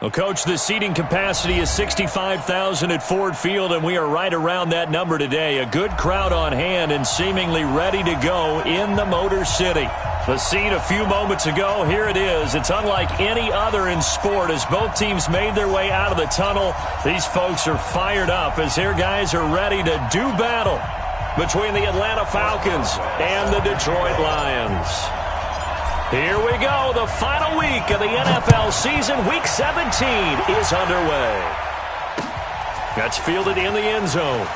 Well, Coach, the seating capacity is 65,000 at Ford Field, and we are right around that number today. A good crowd on hand and seemingly ready to go in the Motor City. The scene a few moments ago, here it is. It's unlike any other in sport as both teams made their way out of the tunnel. These folks are fired up as their guys are ready to do battle between the Atlanta Falcons and the Detroit Lions. Here we go. The final week of the NFL season. Week 17 is underway. That's fielded in the end zone.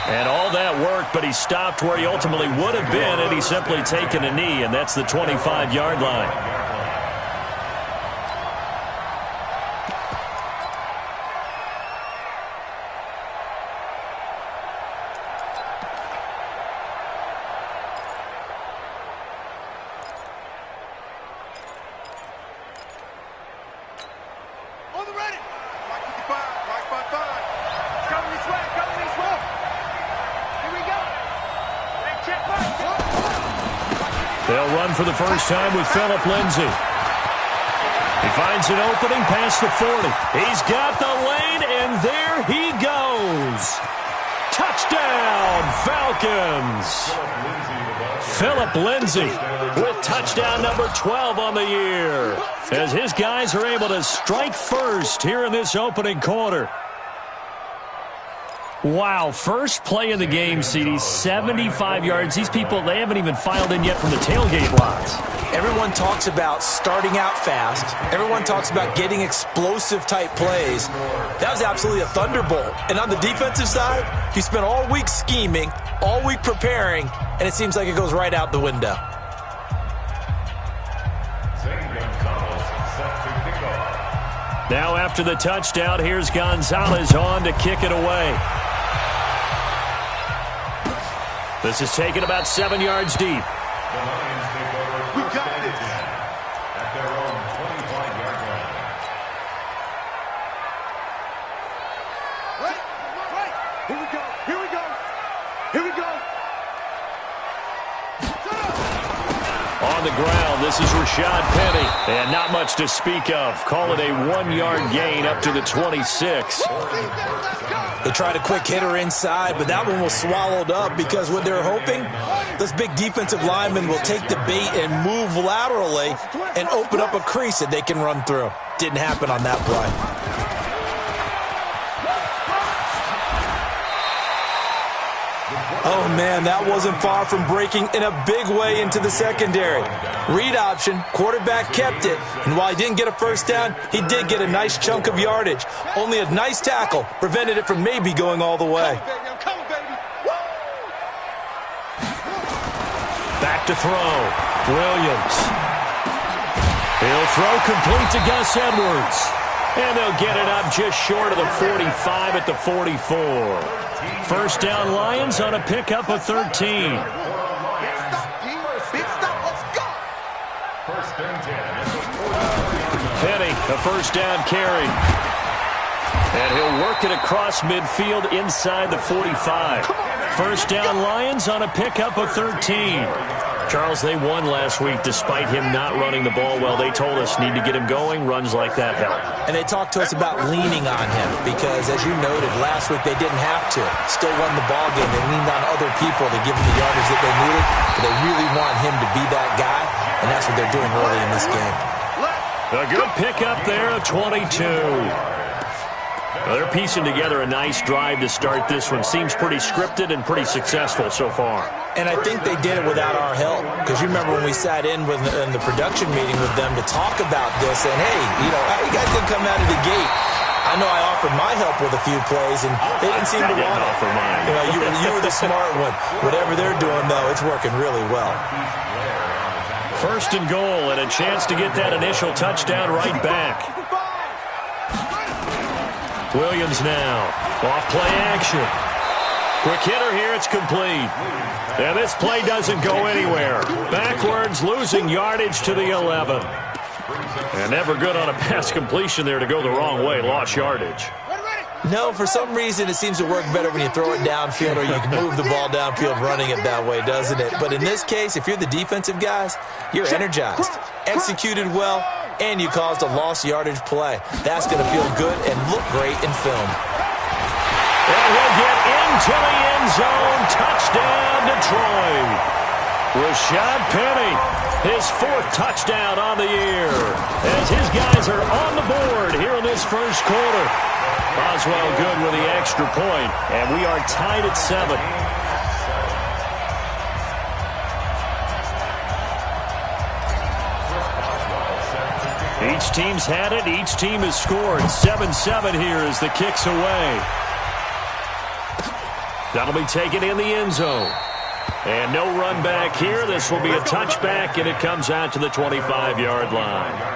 And all that work, but he stopped where he ultimately would have been had he simply taken a knee, and that's the 25-yard line. They'll run for the first time with Philip Lindsay. He finds an opening past the 40. He's got the lane, and there he goes. Touchdown, Falcons. Philip Lindsay with touchdown number 12 on the year as his guys are able to strike first here in this opening quarter. Wow, first play of the game, CD, 75 yards. These people, they haven't even filed in yet from the tailgate lots. Everyone talks about starting out fast. Everyone talks about getting explosive-type plays. That was absolutely a thunderbolt. And on the defensive side, you spent all week scheming, all week preparing, and it seems like it goes right out the window. Now after the touchdown, here's Gonzalez on to kick it away. This is taken about 7 yards deep. We got this. At their own 25-yard line. Right. Here we go. Here we go. On the ground, this is Rashad Penny. And not much to speak of. Call it a 1-yard gain up to the 26. They tried a quick hitter inside, but that one was swallowed up because what they're hoping, those big defensive linemen will take the bait and move laterally and open up a crease that they can run through. Didn't happen on that play. Oh, man, that wasn't far from breaking in a big way into the secondary. Read option, quarterback kept it, and while he didn't get a first down, he did get a nice chunk of yardage. Only a nice tackle prevented it from maybe going all the way. Back to throw. Williams. He'll throw complete to Gus Edwards. And they'll get it up just short of the 45 at the 44. First down, Lions on a pickup of 13. Penny, a first down carry. And he'll work it across midfield inside the 45. First down, Lions on a pickup of 13. Charles, they won last week despite him not running the ball well. They told us need to get him going. Runs like that help. And they talked to us about leaning on him because, as you noted, last week they didn't have to. Still won the ball game. They leaned on other people to give them the yardage that they needed. But they really want him to be that guy, and that's what they're doing early in this game. A good pickup there of 22. Well, they're piecing together a nice drive to start this one. Seems pretty scripted and pretty successful so far. And I think they did it without our help. Because you remember when we sat in the production meeting with them to talk about this, and hey, how you guys didn't come out of the gate? I know I offered my help with a few plays, and they didn't seem to want it. Offer mine. You were the smart one. Whatever they're doing, though, it's working really well. First and goal, and a chance to get that initial touchdown right back. Williams now. Off play action. Quick hitter here. It's complete. And this play doesn't go anywhere. Backwards, losing yardage to the 11. And never good on a pass completion there to go the wrong way. Lost yardage. No, for some reason it seems to work better when you throw it downfield or you can move the ball downfield running it that way, doesn't it? But in this case, if you're the defensive guys, you're energized. Executed well, and you caused a lost yardage play. That's going to feel good and look great in film. And he'll get into the end zone. Touchdown, Detroit. Rashad Penny, his 4th touchdown on the year, as his guys are on the board here in this first quarter. Boswell good with the extra point, and we are tied at 7. Each team's had it. Each team has scored. 7-7 here as the kick's away. That'll be taken in the end zone. And no run back here. This will be a touchback, and it comes out to the 25-yard line.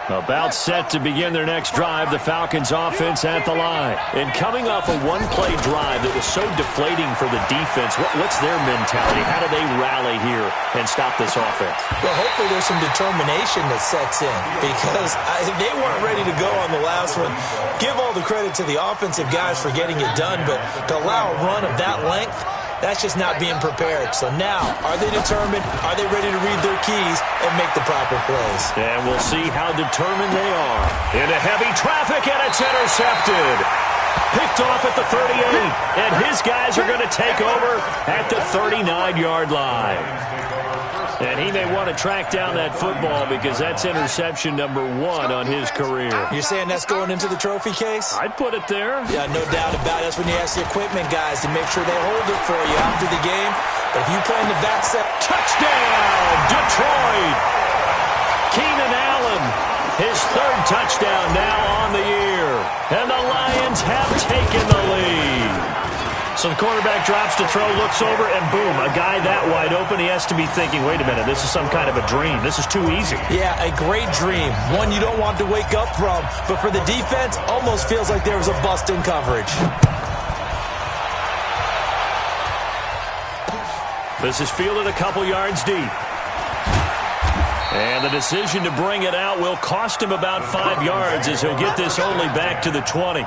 About set to begin their next drive, the Falcons offense at the line. And coming off a one-play drive that was so deflating for the defense, what's their mentality? How do they rally here and stop this offense? Well, hopefully there's some determination that sets in, because they weren't ready to go on the last one. Give all the credit to the offensive guys for getting it done, but to allow a run of that length, that's just not being prepared. So now, are they determined? Are they ready to read their keys and make the proper plays? And we'll see how determined they are. Into heavy traffic, and it's intercepted. Picked off at the 38, and his guys are going to take over at the 39-yard line. And he may want to track down that football because that's interception number 1 on his career. You're saying that's going into the trophy case? I'd put it there. Yeah, no doubt about it. That's when you ask the equipment guys to make sure they hold it for you after the game. But if you play in the back set, touchdown, Detroit! Keenan Allen, his 3rd touchdown now on the year. And the Lions have taken the lead. So the quarterback drops to throw, looks over, and boom, a guy that wide open, he has to be thinking, wait a minute, this is some kind of a dream. This is too easy. Yeah, a great dream. One you don't want to wake up from. But for the defense, almost feels like there was a bust in coverage. This is fielded a couple yards deep. And the decision to bring it out will cost him about 5 yards as he'll get this only back to the 20.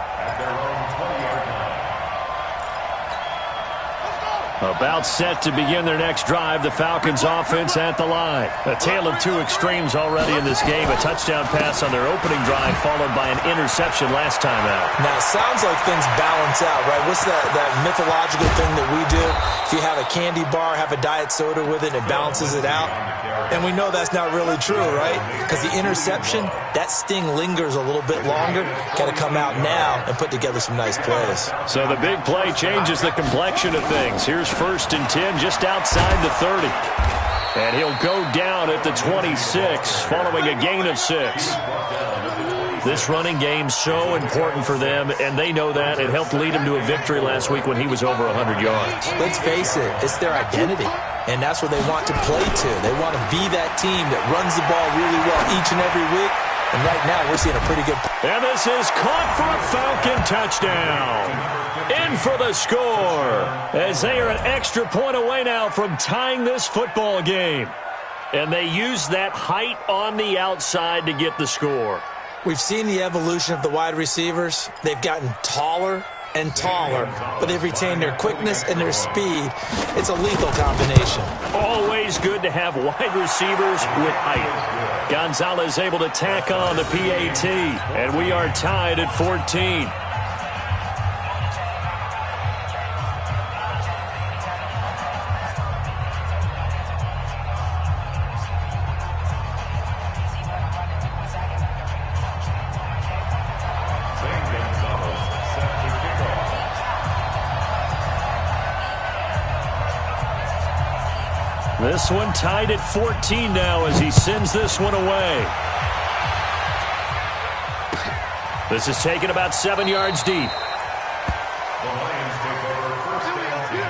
About set to begin their next drive, the Falcons offense at the line. A tale of 2 extremes already in this game. A touchdown pass on their opening drive followed by an interception last time out. Now, it sounds like things balance out, right? What's that mythological thing that we do? If you have a candy bar, have a diet soda with it, it balances it out. And we know that's not really true, right? Because the interception, that sting lingers a little bit longer. Got to come out now and put together some nice plays. So the big play changes the complexion of things. Here's 1st and 10 just outside the 30. And he'll go down at the 26 following a gain of 6. This running game so important for them, and they know that. It helped lead him to a victory last week when he was over 100 yards. Let's face it, it's their identity, and that's where they want to play to. They want to be that team that runs the ball really well each and every week, and right now we're seeing a pretty good... And this is caught for a Falcon touchdown. In for the score, as they are an extra point away now from tying this football game. And they use that height on the outside to get the score. We've seen the evolution of the wide receivers. They've gotten taller and taller, but they've retained their quickness and their speed. It's a lethal combination. Always good to have wide receivers with height. Gonzalez able to tack on the PAT, and we are tied at 14. This one tied at 14 now as he sends this one away. This is taken about 7 yards deep. The Lions take over 1st and 10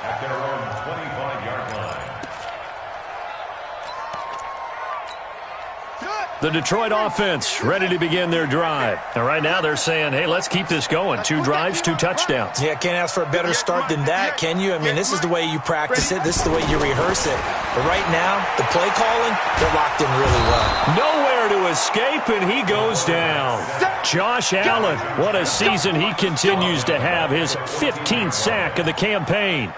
at their own 25-yard line. The Detroit offense ready to begin their drive. And right now they're saying, hey, let's keep this going. 2 drives, 2 touchdowns. Yeah, can't ask for a better start than that, can you? I mean, this is the way you practice it. This is the way you rehearse it. But right now, the play calling, they're locked in really well. Nowhere to escape, and he goes down. Josh Allen, what a season he continues to have. His 15th sack of the campaign.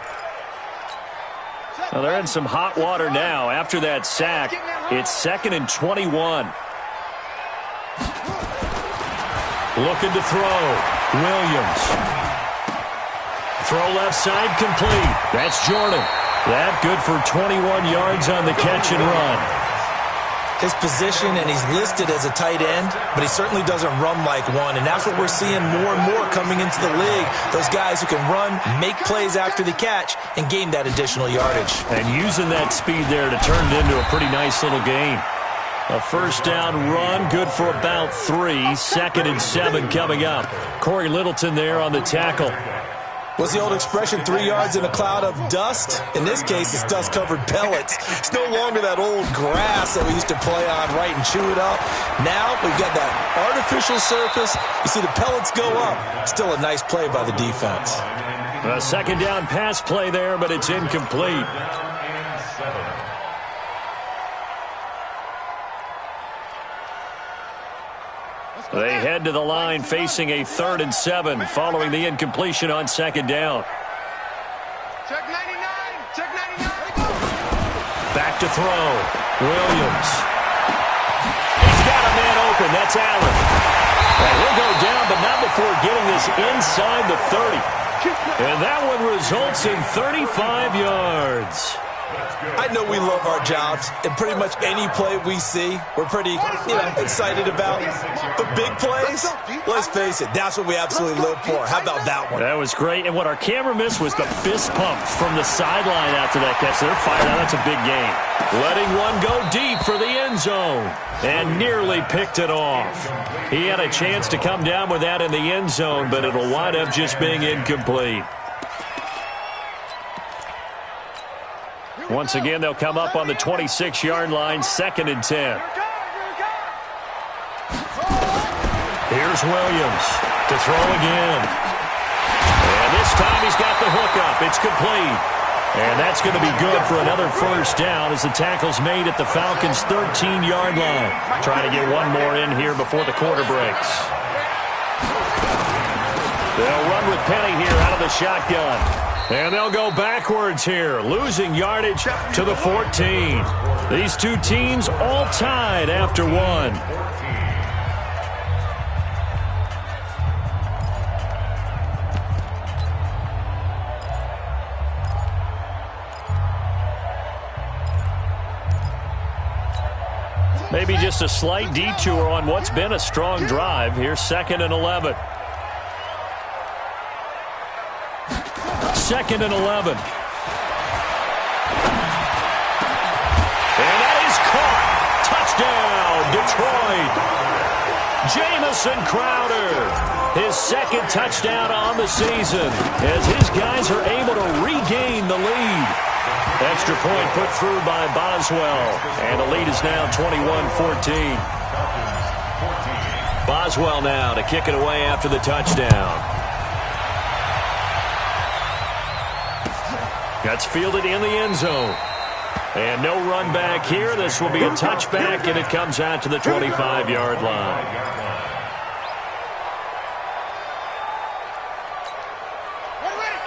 Well, they're in some hot water now. After that sack, it's 2nd and 21. Looking to throw. Williams. Throw left side complete. That's Jordan. That good for 21 yards on the catch and run. His position, and he's listed as a tight end, but he certainly doesn't run like one, and that's what we're seeing more and more coming into the league. Those guys who can run, make plays after the catch, and gain that additional yardage. And using that speed there to turn it into a pretty nice little game. A first down run, good for about 3. 2nd and 7 coming up. Corey Littleton there on the tackle. What's the old expression, 3 yards in a cloud of dust? In this case, it's dust-covered pellets. It's no longer that old grass that we used to play on, right, and chew it up. Now we've got that artificial surface. You see the pellets go up. Still a nice play by the defense. A second down pass play there, but it's incomplete. They head to the line facing a 3rd and 7 following the incompletion on 2nd down. Check 99. Check 99. Back to throw. Williams. He's got a man open. That's Allen. And he'll go down, but not before getting this inside the 30. And that one results in 35 yards. I know we love our jobs, and pretty much any play we see, we're pretty, excited about. But big plays, let's face it, that's what we absolutely live for. How about that one? That was great, and what our camera missed was the fist pumps from the sideline after that catch. They're fired out. That's a big game. Letting one go deep for the end zone, and nearly picked it off. He had a chance to come down with that in the end zone, but it'll wind up just being incomplete. Once again, they'll come up on the 26-yard line, 2nd and 10. Here's Williams to throw again. And this time he's got the hook up. It's complete. And that's going to be good for another first down as the tackle's made at the Falcons' 13-yard line. Trying to get one more in here before the quarter breaks. They'll run with Penny here out of the shotgun. And they'll go backwards here, losing yardage to the 14. These two teams all tied after one. Maybe just a slight detour on what's been a strong drive. Here's 2nd and 11. 2nd and 11. And that is caught. Touchdown, Detroit. Jamison Crowder, his 2nd touchdown on the season as his guys are able to regain the lead. Extra point put through by Boswell, and the lead is now 21-14. Boswell now to kick it away after the touchdown. That's fielded in the end zone. And no run back here. This will be a touchback, and it comes out to the 25-yard line.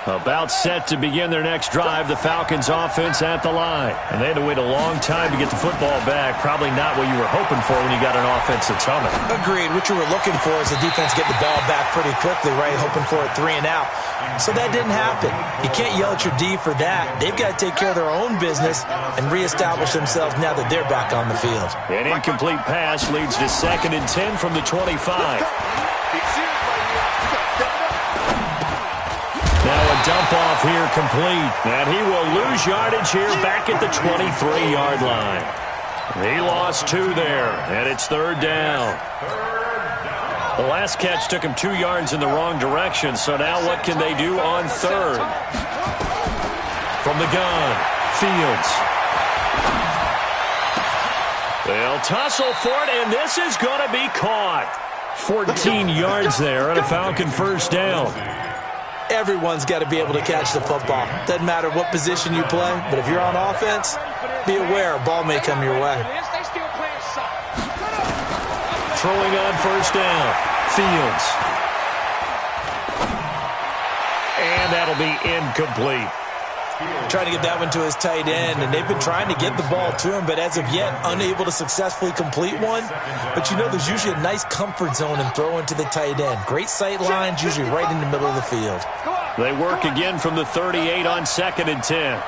About set to begin their next drive, the Falcons offense at the line. And they had to wait a long time to get the football back. Probably not what you were hoping for when you got an offense that's humming. Agreed. What you were looking for is the defense get the ball back pretty quickly, right? Hoping for a 3 and out. So that didn't happen. You can't yell at your D for that. They've got to take care of their own business and reestablish themselves now that they're back on the field. An incomplete pass leads to 2nd and 10 from the 25. Now a dump off here complete. And he will lose yardage here back at the 23-yard line. He lost 2 there, and it's 3rd down. The last catch took him 2 yards in the wrong direction, so now what can they do on 3rd? From the gun, Fields. They'll tussle for it, and this is going to be caught. 14 yards there and a Falcon first down. Everyone's got to be able to catch the football. Doesn't matter what position you play, but if you're on offense, be aware a ball may come your way. Throwing on first down, Fields. And that'll be incomplete. Trying to get that one to his tight end, and they've been trying to get the ball to him, but as of yet, unable to successfully complete one. But you know, there's usually a nice comfort zone in throwing to the tight end. Great sight lines, usually right in the middle of the field. They work again from the 38 on 2nd and 10.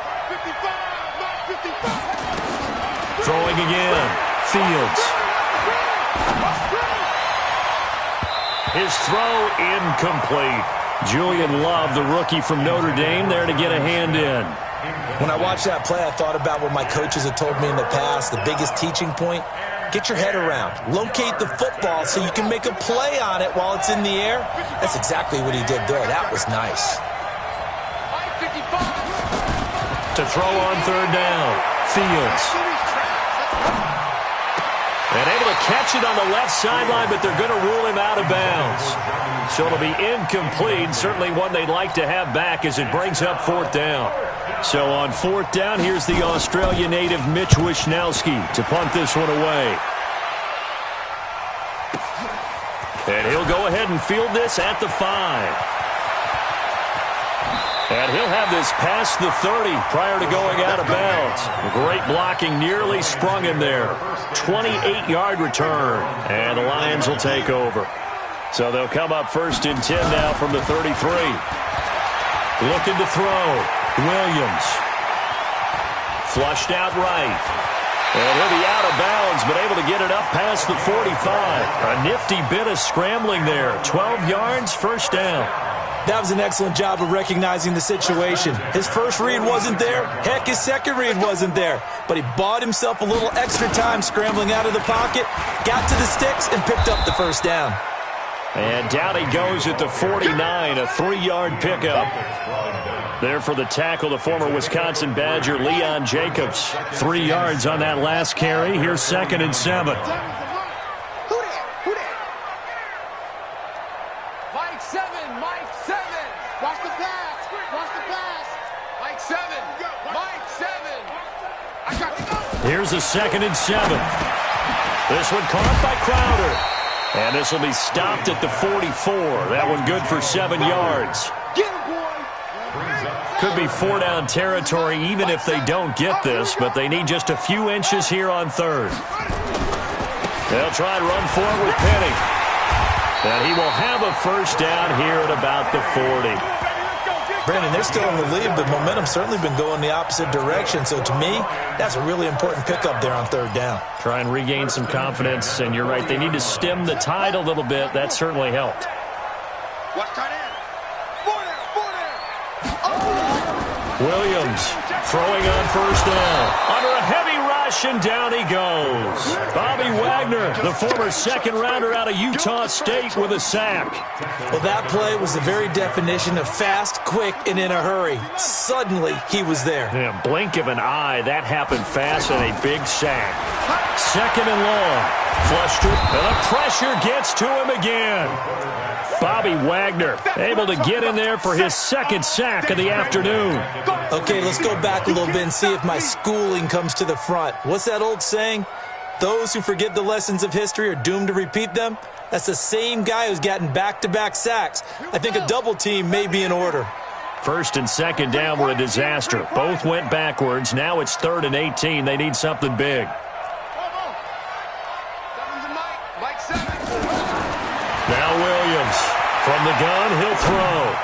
Throwing again, Fields. His throw incomplete. Julian Love, the rookie from Notre Dame, there to get a hand in. When I watched that play, I thought about what my coaches had told me in the past. The biggest teaching point, get your head around. Locate the football so you can make a play on it while it's in the air. That's exactly what he did there. That was nice. To throw on third down, Fields. And able to catch it on the left sideline, but they're going to rule him out of bounds. So it'll be incomplete, certainly one they'd like to have back as it brings up 4th down. So on 4th down, here's the Australia native Mitch Wishnowski to punt this one away. And he'll go ahead and field this at the 5. And he'll have this past the 30 prior to going out of bounds. Great blocking, nearly sprung him there. 28-yard return, and the Lions will take over. So they'll come up 1st and 10 now from the 33. Looking to throw. Williams. Flushed out right. And he'll be out of bounds, but able to get it up past the 45. A nifty bit of scrambling there. 12 yards, first down. That was an excellent job of recognizing the situation. His first read wasn't there. Heck, his second read wasn't there. But he bought himself a little extra time scrambling out of the pocket, got to the sticks, and picked up the first down. And down he goes at the 49, a 3-yard pickup. There for the tackle, the former Wisconsin Badger, Leon Jacobs. 3 yards on that last carry. Here's 2nd and 7. Mike 7. Watch the pass. Watch the pass. Mike 7. Mike 7. I got it. Here's a 2nd and 7. This one caught by Crowder. And this will be stopped at the 44. That one good for 7 yards. Get him, boy. Could be 4-down territory even if they don't get this, but they need just a few inches here on 3rd. They'll try and run for it with Penny. And he will have a first down here at about the 40. Brandon, they're still in the lead, but momentum's certainly been going the opposite direction. So to me, that's a really important pickup there on 3rd down. Try and regain some confidence, and you're right. They need to stem the tide a little bit. That certainly helped. Watch tight end. Williams throwing on first down. Under a heavy rush, and down he goes. Bobby Wagner, the former second-rounder out of Utah State, with a sack. Well, that play was the very definition of fast, quick, and in a hurry. Suddenly, he was there. Yeah, blink of an eye, that happened fast, and a big sack. 2nd and long. Flushed it, and the pressure gets to him again. Bobby Wagner able to get in there for his 2nd sack of the afternoon. Okay, let's go back a little bit and see if my schooling comes to the front. What's that old saying? Those who forget the lessons of history are doomed to repeat them. That's the same guy who's gotten back-to-back sacks. I think a double team may be in order. 1st and 2nd down were a disaster. Both went backwards. Now it's 3rd and 18. They need something big. Now Williams from the gun, he'll throw.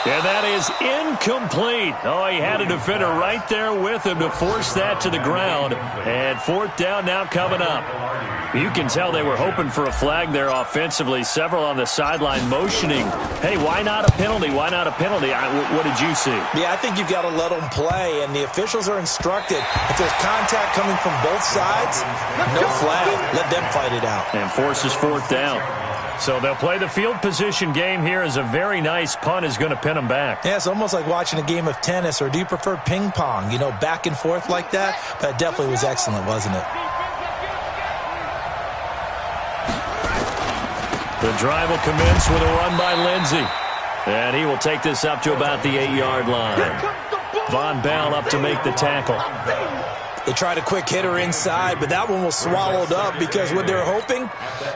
And that is incomplete. Oh, he had a defender right there with him to force that to the ground. And 4th down now coming up. You can tell they were hoping for a flag there offensively. Several on the sideline motioning. Hey, why not a penalty? Why not a penalty? What did you see? Yeah, I think you've got to let them play, and the officials are instructed. If there's contact coming from both sides, no flag. Let them fight it out. And forces 4th down. So they'll play the field position game here as a very nice punt is going to pin them back. Yeah, it's almost like watching a game of tennis, or do you prefer ping pong? You know, back and forth like that? That definitely was excellent, wasn't it? The drive will commence with a run by Lindsey. And he will take this up to about the 8-yard line. Von Bell up to make the tackle. They tried a quick hitter inside, but that one was swallowed up because what they're hoping,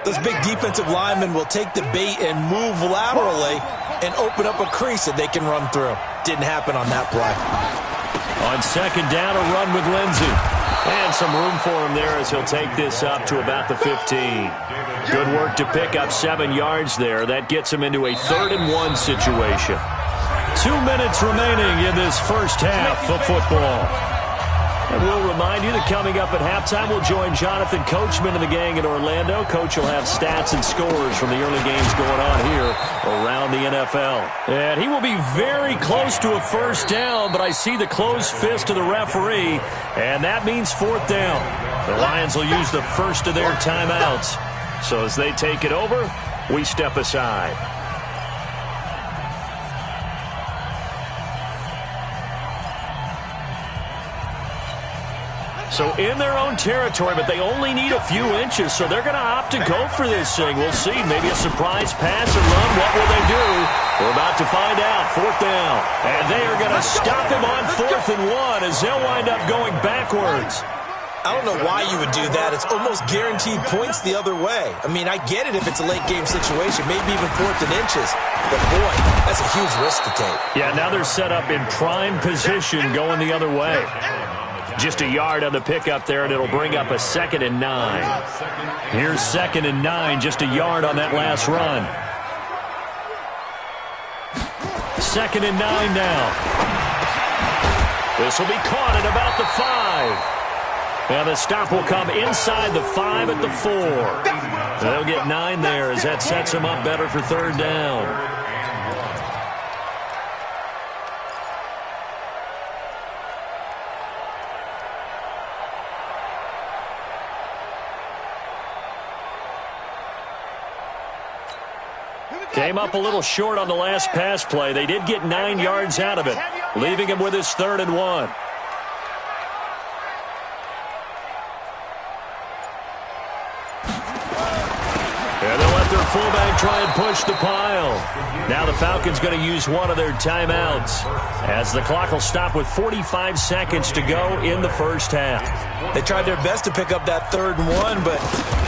those big defensive linemen will take the bait and move laterally and open up a crease that they can run through. Didn't happen on that play. On second down, a run with Lindsey. And some room for him there as he'll take this up to about the 15. Good work to pick up 7 yards there. That gets him into a 3rd-and-1 situation. 2 minutes remaining in this first half of football. And we'll remind you that coming up at halftime, we'll join Jonathan Coachman and the gang in Orlando. Coach will have stats and scores from the early games going on here around the NFL. And he will be very close to a first down, but I see the closed fist of the referee, and that means 4th down. The Lions will use the first of their timeouts. So as they take it over, we step aside. So in their own territory, but they only need a few inches, so they're going to opt to go for this thing. We'll see. Maybe a surprise pass or run. What will they do? We're about to find out. 4th down. And they are going to stop him on 4th and 1 as they'll wind up going backwards. I don't know why you would do that. It's almost guaranteed points the other way. I mean, I get it if it's a late game situation, maybe even 4th and inches. But, boy, that's a huge risk to take. Yeah, now they're set up in prime position going the other way. Just a yard on the pickup there, and it'll bring up a 2nd and 9. Here's 2nd and 9, just a yard on that last run. 2nd and 9 now. This will be caught at about the 5. And the stop will come inside the 5 at the 4. They'll get 9 there as that sets them up better for 3rd down. Came up a little short on the last pass play. They did get 9 yards out of it, leaving him with his 3rd and 1. And they'll let their fullback try and push the pile. Now the Falcons going to use one of their timeouts as the clock will stop with 45 seconds to go in the first half. They tried their best to pick up that 3rd and 1, but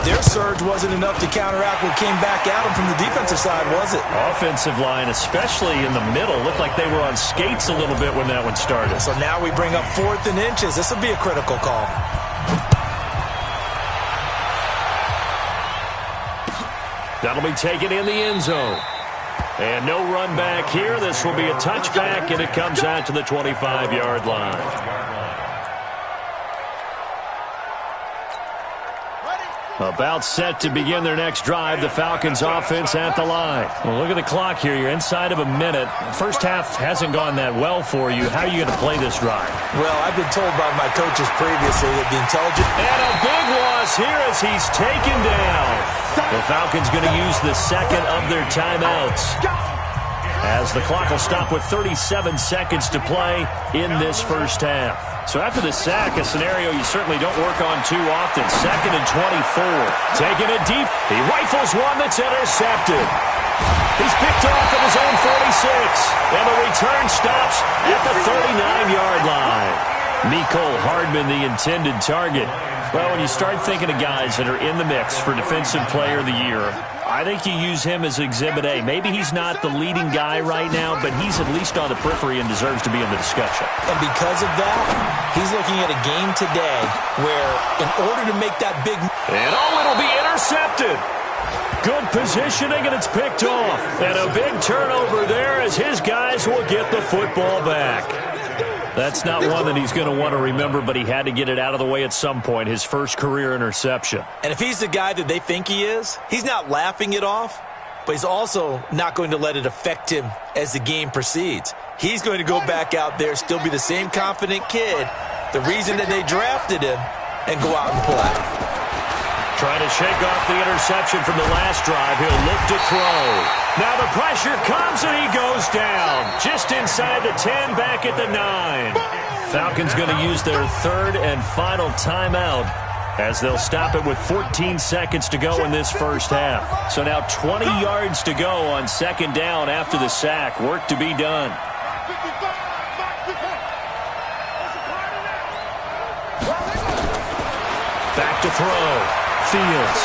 their surge wasn't enough to counteract what came back at them from the defensive side, was it? Offensive line, especially in the middle, looked like they were on skates a little bit when that one started. So now we bring up 4th and inches. This will be a critical call. That'll be taken in the end zone. And no run back here. This will be a touchback, and it comes out to the 25-yard line. About set to begin their next drive. The Falcons offense at the line. Well, look at the clock here. You're inside of a minute. First half hasn't gone that well for you. How are you going to play this drive? Well, I've been told by my coaches previously that the intelligent... And a big loss here as he's taken down. The Falcons going to use the 2nd of their timeouts as the clock will stop with 37 seconds to play in this first half. So after the sack, a scenario you certainly don't work on too often. 2nd and 24. Taking it deep. He rifles one that's intercepted. He's picked off at his own 46. And the return stops at the 39-yard line. Mecole Hardman, the intended target. Well, when you start thinking of guys that are in the mix for Defensive Player of the Year, I think you use him as Exhibit A. Maybe he's not the leading guy right now, but he's at least on the periphery and deserves to be in the discussion. And because of that, he's looking at a game today where in order to make that big... And it'll be intercepted. Good positioning, and it's picked off. And a big turnover there as his guys will get the football back. That's not one that he's going to want to remember, but he had to get it out of the way at some point, his first career interception. And if he's the guy that they think he is, he's not laughing it off, but he's also not going to let it affect him as the game proceeds. He's going to go back out there, still be the same confident kid, the reason that they drafted him, and go out and play. Trying to shake off the interception from the last drive. He'll look to throw. Now the pressure comes and he goes down. Just inside the 10, back at the 9. Falcons going to use their 3rd and final timeout as they'll stop it with 14 seconds to go in this first half. So now 20 yards to go on second down after the sack. Work to be done. Back to throw. Fields.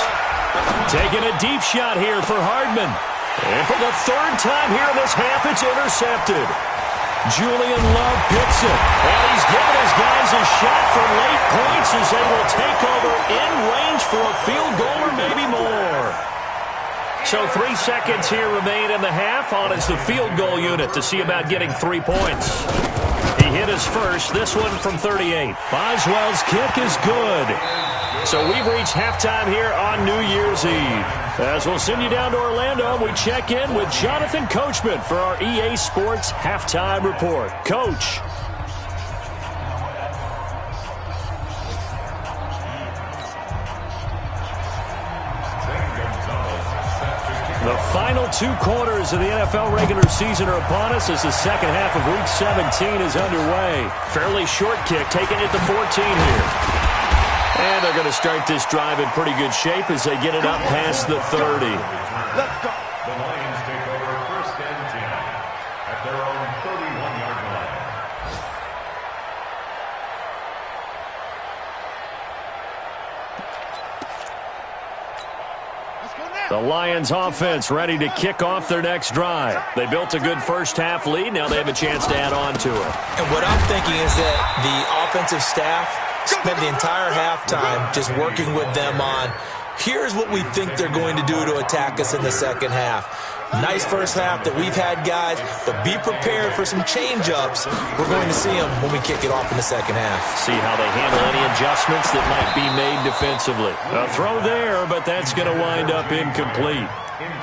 Taking a deep shot here for Hardman. And for the third time here in this half, it's intercepted. Julian Love picks it. And he's giving his guys a shot for late points as they will take over in range for a field goal or maybe more. So 3 seconds here remain in the half. On is the field goal unit to see about getting 3 points. He hit his first, this one from 38. Boswell's kick is good. So we've reached halftime here on New Year's Eve. As we'll send you down to Orlando, we check in with Jonathan Coachman for our EA Sports Halftime Report. Coach. The final 2 quarters of the NFL regular season are upon us as the second half of Week 17 is underway. Fairly short kick, taking it to 14 here. And they're going to start this drive in pretty good shape as they get it up past the 30. Let's go. The Lions take over first and 10 at their own 31-yard line. The Lions offense ready to kick off their next drive. They built a good first half lead. Now they have a chance to add on to it. And what I'm thinking is that the offensive staff spent the entire halftime just working with them on, here's what we think they're going to do to attack us in the second half. Nice first half that we've had, guys, but be prepared for some change-ups. We're going to see them when we kick it off in the second half. See how they handle any adjustments that might be made defensively. A throw there, but that's going to wind up incomplete.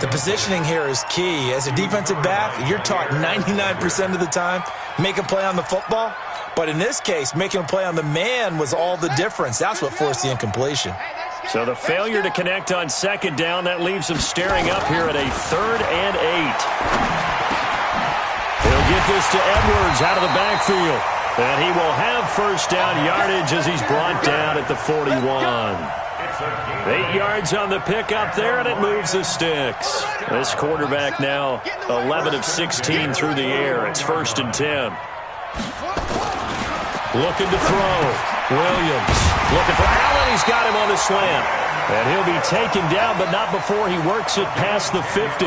The positioning here is key. As a defensive back, you're taught 99% of the time, make a play on the football. But in this case, making a play on the man was all the difference. That's what forced the incompletion. So the failure to connect on second down, that leaves him staring up here at a 3rd and 8. He'll get this to Edwards out of the backfield. And he will have first down yardage as he's brought down at the 41. 8 yards on the pickup there, and it moves the sticks. This quarterback now 11 of 16 through the air. It's 1st and 10. Looking to throw. Williams looking for Allen. He's got him on the slant. And he'll be taken down, but not before he works it past the 50.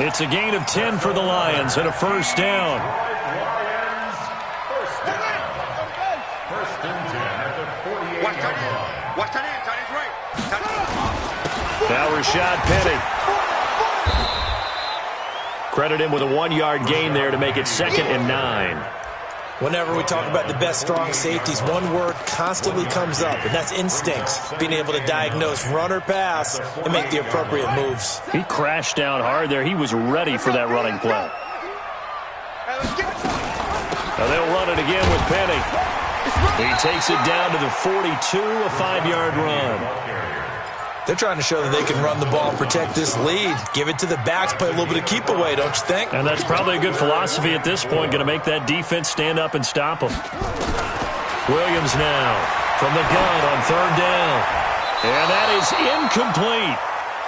It's a gain of 10 for the Lions and a first down. First and 10 at the 48-yard line. Watch that in. Tight end's right. Now Rashad Penny. Credit him with a 1-yard gain there to make it 2nd and 9. Whenever we talk about the best strong safeties, one word constantly comes up, and that's instincts. Being able to diagnose run or pass and make the appropriate moves. He crashed down hard there. He was ready for that running play. Now they'll run it again with Penny. He takes it down to the 42, a 5-yard run. They're trying to show that they can run the ball and protect this lead. Give it to the backs, play a little bit of keep away, don't you think? And that's probably a good philosophy at this point, going to make that defense stand up and stop them. Williams now from the gun on 3rd down. And that is incomplete.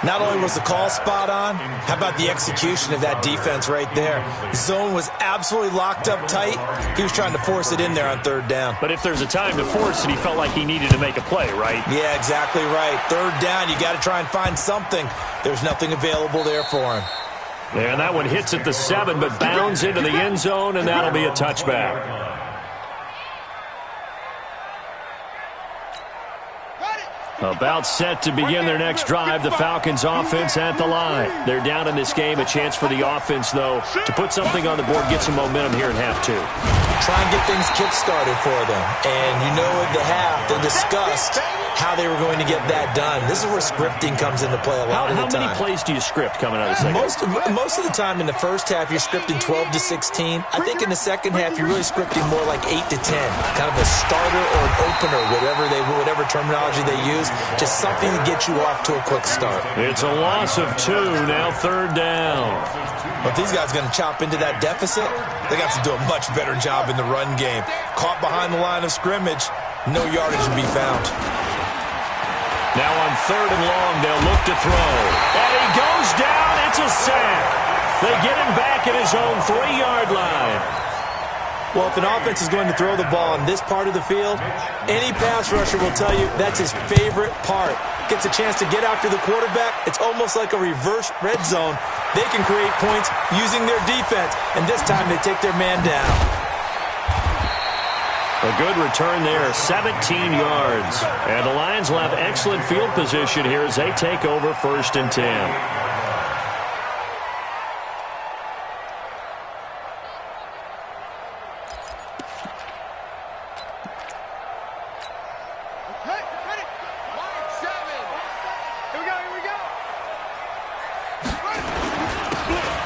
Not only was the call spot on, how about the execution of that defense right there? The zone was absolutely locked up tight. He was trying to force it in there on 3rd down. But if there's a time to force it, he felt like he needed to make a play, right? Yeah, exactly right. 3rd down, you got to try and find something. There's nothing available there for him. And that one hits at the 7, but bounds into the end zone, and that'll be a touchback. About set to begin their next drive, the Falcons offense at the line. They're down in this game. A chance for the offense, though, to put something on the board, get some momentum here in half 2. Try and get things kick-started for them. And you know at the half, they discussed how they were going to get that done. This is where scripting comes into play a lot of the time. How many plays do you script coming out of the second half? Most of the time in the first half, you're scripting 12 to 16. I think in the second half, you're really scripting more like 8 to 10. Kind of a starter or an opener, whatever terminology they use. Just something to get you off to a quick start. It's a loss of 2, now 3rd down. But these guys are going to chop into that deficit. They got to do a much better job in the run game. Caught behind the line of scrimmage, no yardage to be found. Now on 3rd and long, they'll look to throw. And he goes down. It's a sack. They get him back at his own 3-yard line. Well, if an offense is going to throw the ball in this part of the field, any pass rusher will tell you that's his favorite part. Gets a chance to get after the quarterback. It's almost like a reverse red zone. They can create points using their defense, and this time they take their man down. A good return there, 17 yards. And the Lions will have excellent field position here as they take over 1st and 10.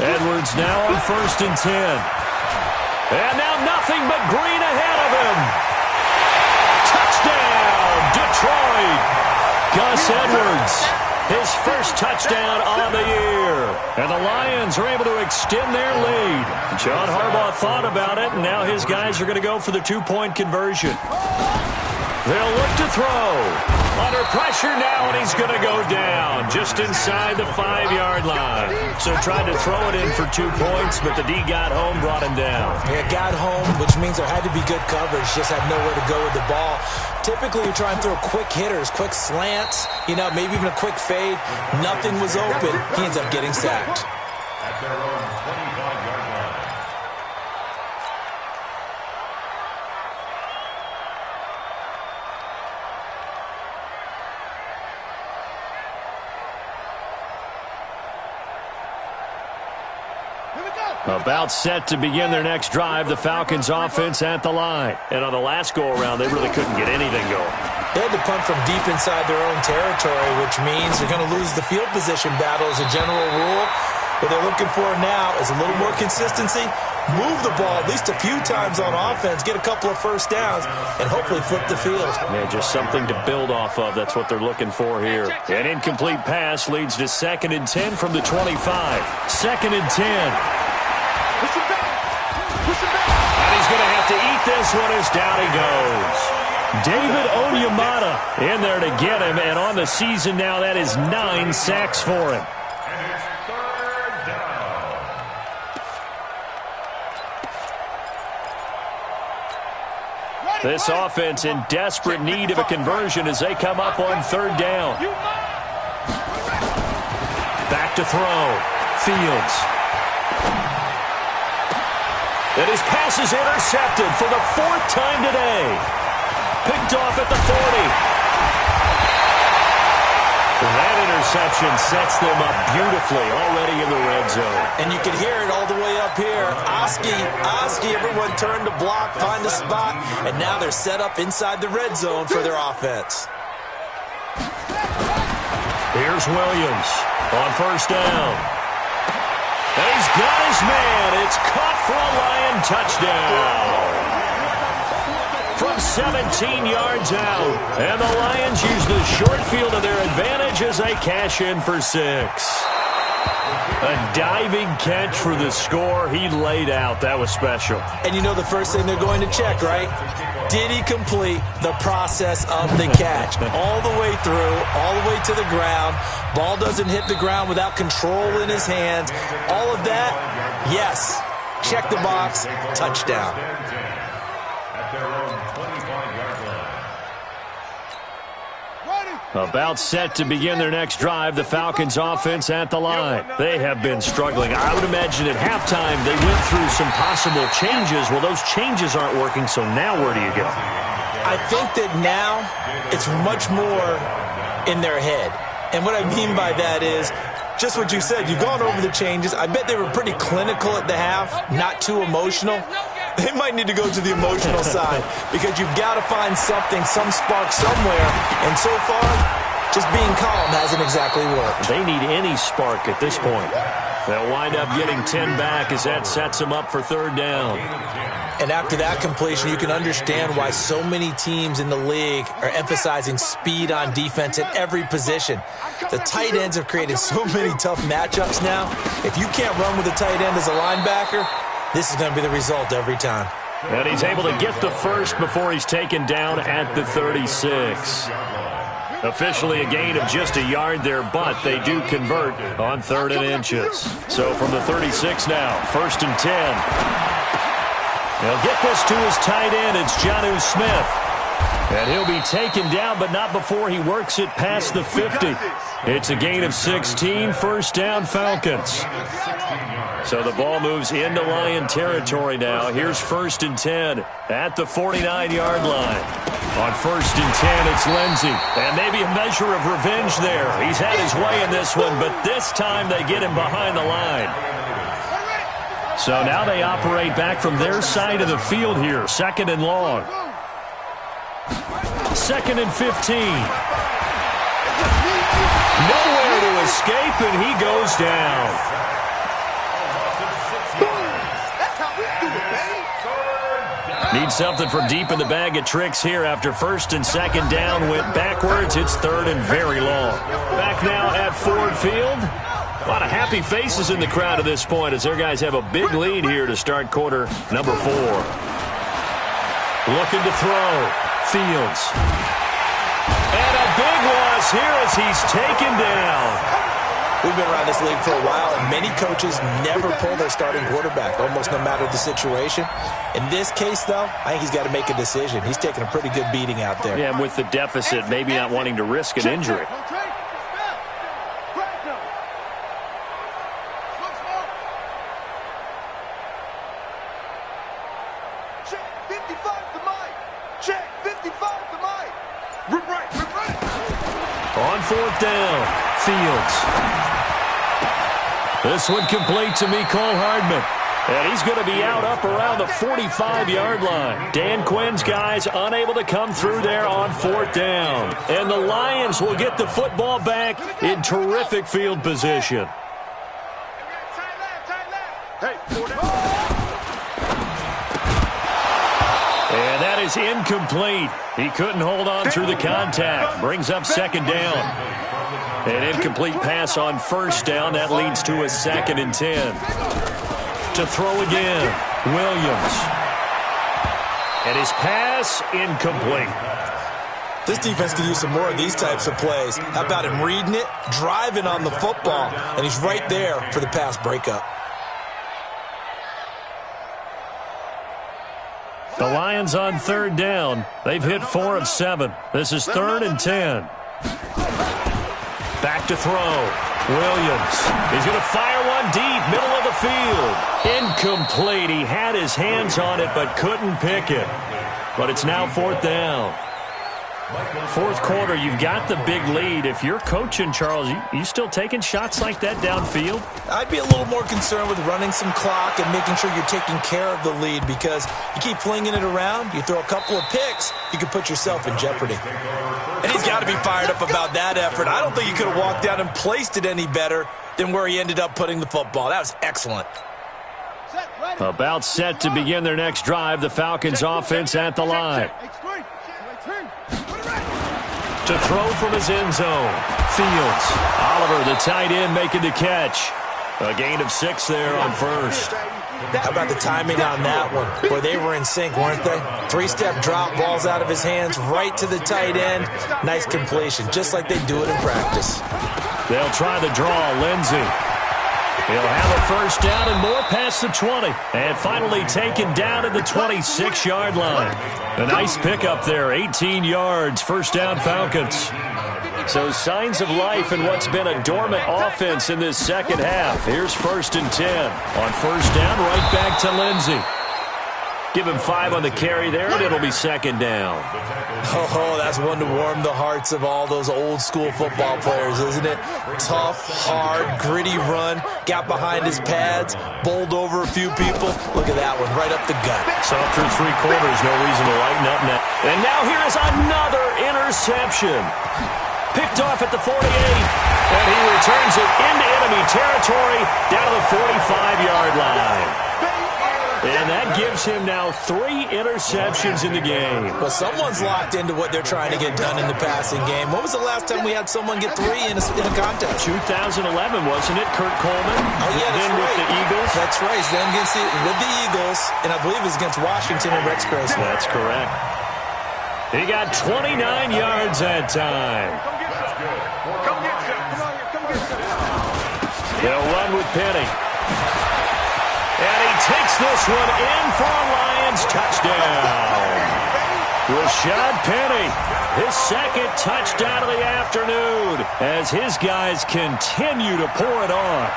Edwards now on 1st and 10. And now nothing but green ahead of him. Touchdown, Detroit. Gus Edwards, his first touchdown on the year. And the Lions are able to extend their lead. John Harbaugh thought about it, and now his guys are going to go for the 2-point conversion. They'll look to throw. Under pressure now, and he's going to go down just inside the 5-yard line. So tried to throw it in for 2 points, but the D got home, brought him down. Yeah, got home, which means there had to be good coverage. Just had nowhere to go with the ball. Typically, you try and throw quick hitters, quick slants, maybe even a quick fade. Nothing was open. He ends up getting sacked. At their own 25-yard line. About set to begin their next drive, the Falcons offense at the line. And on the last go-around, they really couldn't get anything going. They had to punt from deep inside their own territory, which means they're going to lose the field position battle as a general rule. What they're looking for now is a little more consistency, move the ball at least a few times on offense, get a couple of first downs, and hopefully flip the field. Yeah, just something to build off of. That's what they're looking for here. An incomplete pass leads to 2nd and 10 from the 25. 2nd and 10. Push him back. Push him back. And he's going to have to eat this one as down he goes. David Onyemata in there to get him, and on the season now, that is 9 sacks for him. And it's 3rd down. This offense in desperate need of a conversion as they come up on 3rd down. Back to throw. Fields. And his pass is intercepted for the 4th time today. Picked off at the 40. That interception sets them up beautifully already in the red zone. And you can hear it all the way up here. Oski, everyone turned to block, find a spot, and now they're set up inside the red zone for their offense. Here's Williams on 1st down. And he's got his man. It's caught for a Lion touchdown. From 17 yards out. And the Lions use the short field to their advantage as they cash in for 6. A diving catch for the score. He laid out. That was special. And the first thing they're going to check, right? Did he complete the process of the catch? All the way through, all the way to the ground. Ball doesn't hit the ground without control in his hands. All of that, yes. Check the box, touchdown. At their own 25-yard line. About set to begin their next drive, the Falcons offense at the line. They have been struggling. I would imagine at halftime they went through some possible changes. Well, those changes aren't working, so now where do you go? I think that now it's much more in their head. And what I mean by that is just what you said. You've gone over the changes. I bet they were pretty clinical at the half, not too emotional. They might need to go to the emotional side because you've got to find something, some spark somewhere. And so far, just being calm hasn't exactly worked. They need any spark at this point. They'll wind up getting 10 back as that sets them up for 3rd down. And after that completion, you can understand why so many teams in the league are emphasizing speed on defense at every position. The tight ends have created so many tough matchups now. If you can't run with a tight end as a linebacker, this is going to be the result every time. And he's able to get the first before he's taken down at the 36. Officially a gain of just a yard there, but they do convert on 3rd and inches. So from the 36 now, 1st and 10. He'll get this to his tight end. It's Jonnu Smith. And he'll be taken down, but not before he works it past the 50. It's a gain of 16, 1st down Falcons. So the ball moves into Lion territory now. Here's 1st and 10 at the 49-yard line. On 1st and 10, it's Lindsey. And maybe a measure of revenge there. He's had his way in this one, but this time they get him behind the line. So now they operate back from their side of the field here. 2nd and long. 2nd and 15. Nowhere to escape, and he goes down. Need something from deep in the bag of tricks here after 1st and 2nd down went backwards. It's 3rd and very long. Back now at Ford Field. A lot of happy faces in the crowd at this point as their guys have a big lead here to start quarter number 4. Looking to throw. Fields. And a big loss here as he's taken down. We've been around this league for a while, and many coaches never pull their starting quarterback, almost no matter the situation. In this case, though, I think he's got to make a decision. He's taking a pretty good beating out there. Yeah, and with the deficit, maybe not wanting to risk an injury. On 4th down, Fields. This one complete to Mecole Hardman. And he's going to be out up around the 45-yard line. Dan Quinn's guys unable to come through there on 4th down. And the Lions will get the football back in terrific field position. And that is incomplete. He couldn't hold on through the contact. Brings up 2nd down. An incomplete pass on 1st down. That leads to a 2nd and 10. To throw again, Williams. And his pass incomplete. This defense could use some more of these types of plays. How about him reading it, driving on the football, and he's right there for the pass breakup. The Lions on 3rd down. They've hit 4 of 7. This is 3rd and 10. Back to throw. Williams. He's going to fire one deep, middle of the field. Incomplete. He had his hands on it but couldn't pick it. But it's now 4th down. 4th quarter, you've got the big lead. If you're coaching, Charles, you still taking shots like that downfield? I'd be a little more concerned with running some clock and making sure you're taking care of the lead, because you keep flinging it around, you throw a couple of picks, you can put yourself in jeopardy. And he's got to be fired up about that effort. I don't think he could have walked down and placed it any better than where he ended up putting the football. That was excellent. About set to begin their next drive, the Falcons offense at the line. To throw from his end zone. Fields. Oliver, the tight end, making the catch. A gain of 6 there on 1st. How about the timing on that one? Boy, they were in sync, weren't they? 3-step drop, balls out of his hands, right to the tight end. Nice completion, just like they do it in practice. They'll try the draw. Lindsey. He'll have a 1st down and more past the 20. And finally taken down at the 26-yard line. A nice pickup there, 18 yards, 1st down Falcons. So signs of life in what's been a dormant offense in this second half. Here's 1st and 10. On 1st down, right back to Lindsey. Give him 5 on the carry there, and it'll be 2nd down. Oh, that's one to warm the hearts of all those old-school football players, isn't it? Tough, hard, gritty run, got behind his pads, bowled over a few people. Look at that one, right up the gut. So through 3 quarters, no reason to lighten up now. And now here is another interception. Picked off at the 48, and he returns it into enemy territory down to the 45-yard line. And that gives him now 3 interceptions in the game. Well, someone's locked into what they're trying to get done in the passing game. When was the last time we had someone get 3 in a contest? 2011, wasn't it? Kurt Coleman. Oh, yeah, that's then right. with the Eagles. That's right. Then with the Eagles, and I believe it was against Washington and Rex Grossman. That's correct. He got 29 yards that time. Come get some. Come on here. Come get some. They'll run with Penny. And he takes this one in for a Lions touchdown. Rashad Penny, his second touchdown of the afternoon as his guys continue to pour it on.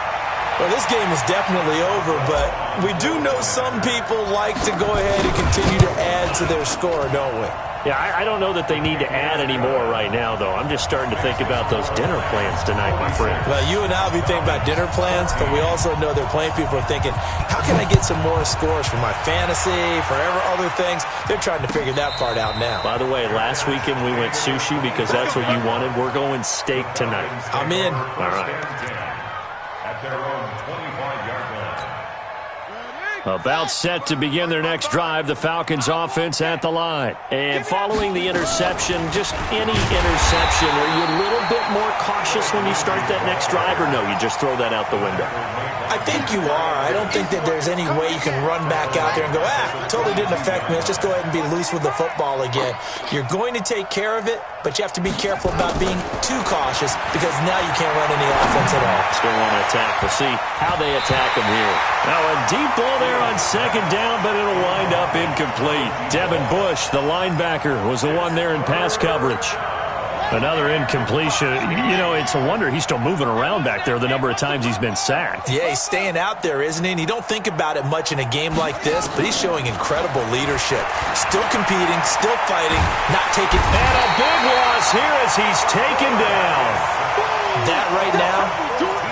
Well, this game is definitely over, but we do know some people like to go ahead and continue to add to their score, don't we? Yeah, I don't know that they need to add any more right now, though. I'm just starting to think about those dinner plans tonight, my friend. Well, you and I will be thinking about dinner plans, but we also know there are plenty of people are thinking, how can I get some more scores for my fantasy, for other things? They're trying to figure that part out now. By the way, last weekend we went sushi because that's what you wanted. We're going steak tonight. I'm in. All right. At their own 25-yard line. About set to begin their next drive, the Falcons offense at the line. And following the interception, just any interception, are you a little bit more cautious when you start that next drive, or no, you just throw that out the window? I think you are. I don't think that there's any way you can run back out there and go, totally didn't affect me. Let's just go ahead and be loose with the football again. You're going to take care of it, but you have to be careful about being too cautious because now you can't run any offense at all. Still want to attack. We'll see how they attack them here. Now a deep ball there on second down, but it'll wind up incomplete. Devin Bush, the linebacker, was the one there in pass coverage. Another incompletion. You know, it's a wonder he's still moving around back there the number of times he's been sacked. Yeah, he's staying out there, isn't he? And you don't think about it much in a game like this, but he's showing incredible leadership. Still competing, still fighting, not taking... And a big loss here as he's taken down. That right now,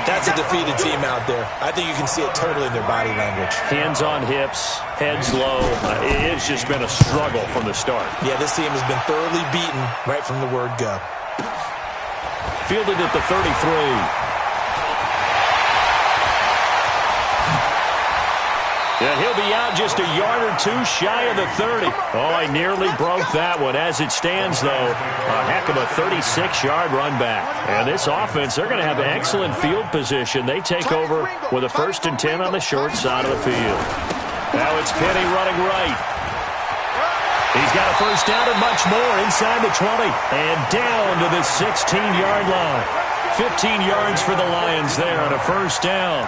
that's a defeated team out there. I think you can see it totally in their body language. Hands on hips, heads low. It's just been a struggle from the start. Yeah, this team has been thoroughly beaten right from the word go. Fielded at the 33. And he'll be out just a yard or two shy of the 30. Oh, I nearly broke that one. As it stands, though, a heck of a 36-yard run back. And this offense, they're going to have excellent field position. They take over with a 1st and 10 on the short side of the field. Now it's Penny running right. He's got a first down and much more inside the 20. And down to the 16-yard line. 15 yards for the Lions there on a first down.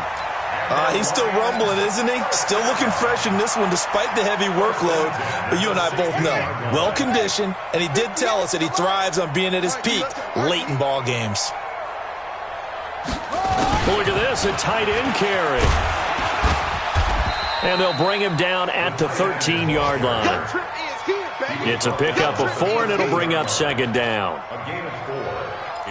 He's still rumbling, isn't he? Still looking fresh in this one despite the heavy workload. But you and I both know, well-conditioned, and he did tell us that he thrives on being at his peak late in ball games. Look at this, a tight end carry. And they'll bring him down at the 13-yard line. It's a pickup of 4, and it'll bring up 2nd down. A gain of 4.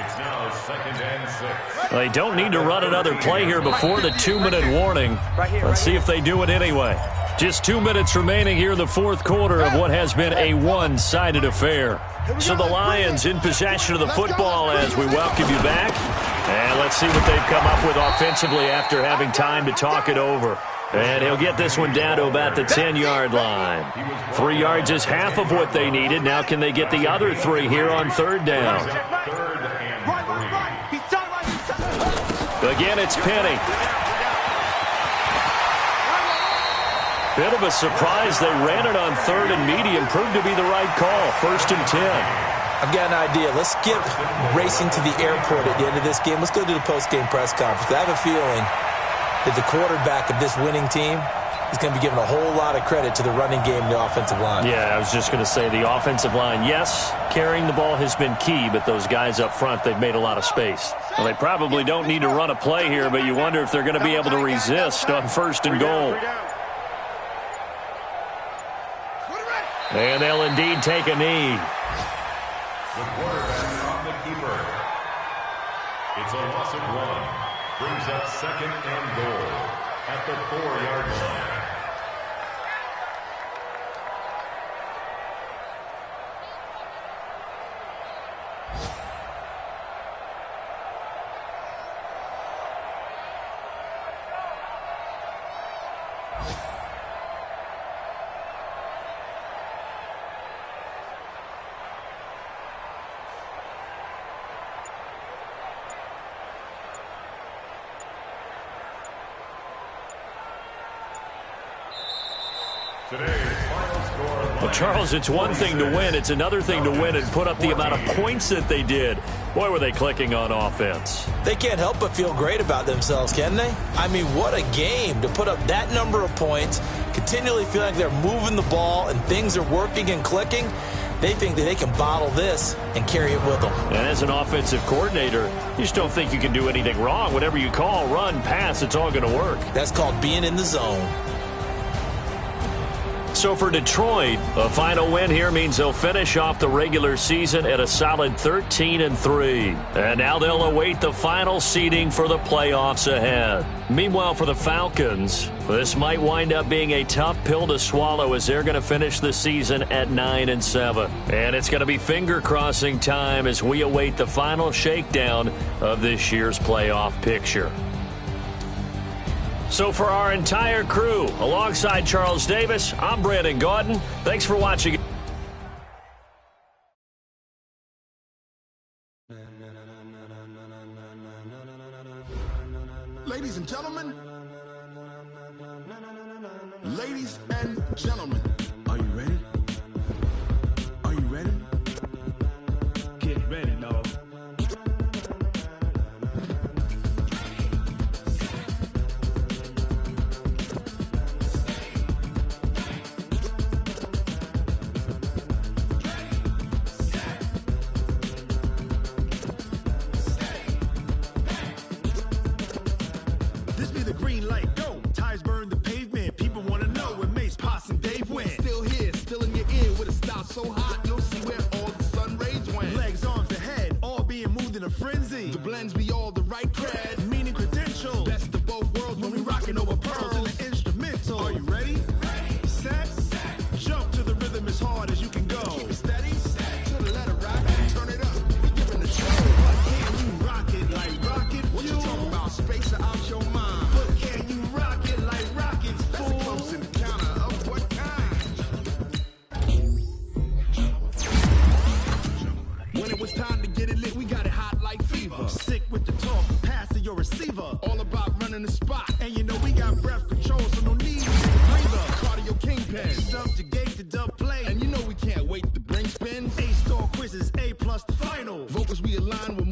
It's now 2nd and 6. They don't need to run another play here before the 2-minute warning. Let's see if they do it anyway. Just 2 minutes remaining here in the 4th quarter of what has been a one-sided affair. So the Lions in possession of the football as we welcome you back. And let's see what they've come up with offensively after having time to talk it over. And he'll get this one down to about the 10-yard line. 3 yards is half of what they needed. Now can they get the other 3 here on 3rd down? Again, it's Penny. Bit of a surprise. They ran it on 3rd and medium. Proved to be the right call. 1st and 10. I've got an idea. Let's skip racing to the airport at the end of this game. Let's go to the post-game press conference. I have a feeling that the quarterback of this winning team is going to be given a whole lot of credit to the running game and the offensive line. Yeah, I was just going to say the offensive line, yes, carrying the ball has been key, but those guys up front, they've made a lot of space. Well, they probably don't need to run a play here, but you wonder if they're going to be able to resist on 1st and goal. And they'll indeed take a knee. The quarterback on the keeper. It's a loss of 1. Brings up 2nd and goal at the 4-yard line. Today's final score Well, Charles, it's one thing to win. It's another thing to win and put up the amount of points that they did. Boy, were they clicking on offense. They can't help but feel great about themselves, can they? I mean, what a game to put up that number of points, continually feel like they're moving the ball and things are working and clicking. They think that they can bottle this and carry it with them. And as an offensive coordinator, you just don't think you can do anything wrong. Whatever you call, run, pass, it's all going to work. That's called being in the zone. So for Detroit, a final win here means they'll finish off the regular season at a solid 13-3. And now they'll await the final seeding for the playoffs ahead. Meanwhile, for the Falcons, this might wind up being a tough pill to swallow as they're going to finish the season at 9-7. And it's going to be finger-crossing time as we await the final shakedown of this year's playoff picture. So for our entire crew, alongside Charles Davis, I'm Brandon Gaudin. Thanks for watching. Ladies and gentlemen, are you ready? Are you ready? Get ready, dog. This be the green light, go. Tires burn the pavement. People want to know where Mace, Poss, and Dave went. Still here, still in your ear with a style so hot, you'll see where all the sun rays went. Legs, arms, the head, all being moved in a frenzy. The blends be all the right cred, meaning credentials. Best of both worlds when we rocking over pearls in the instrumental. Are you ready? Ready. Set. Jump to the rhythm as hard as you can go. Keep it steady. To the letter right. Turn it up. We giving the show. But can you rock it like rocket fuel? What you talking about? Space or out your mind? But can you rock it like rockets, fool? That's a close encounter of what kind? When it was time to get it lit, we got it hot like fever. Sick with the talk, pass to your receiver. All about running the spot. And you know we got breath control, so no need to breather. Cardio kingpin, subjugate the dub play. And you know we can't wait to bring spins. A-star quizzes, A+ the final. Vocals we align with